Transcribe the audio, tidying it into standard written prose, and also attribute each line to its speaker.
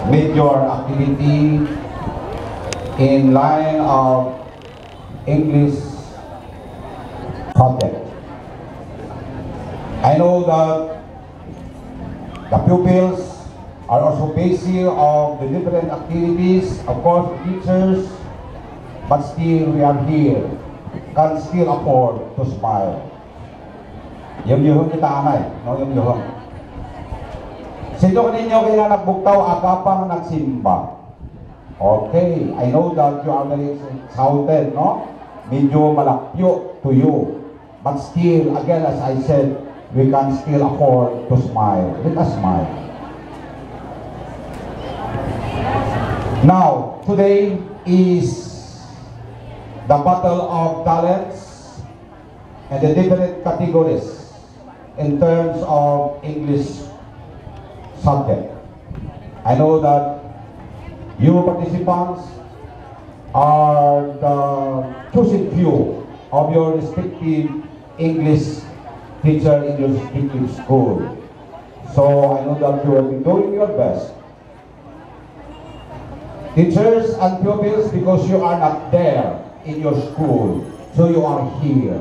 Speaker 1: major activity in line of English subject. I know that the pupils are also busy of the different activities, of course teachers, but still we are here, can still afford to smile. Yung kita amay, no yung. Sino ninyo kaya nagbuktaw agapang nagsimba? Okay, I know that you are very excited, no? Medyo malapyo to you. But still, again, as I said, we can still afford to smile. Let us smile. Now, today is the battle of talents and the different categories in terms of English subject. I know that you participants are the chosen few of your respective English teacher in your respective school. So I know that you will be doing your best. Teachers and pupils, because you are not there in your school, so you are here.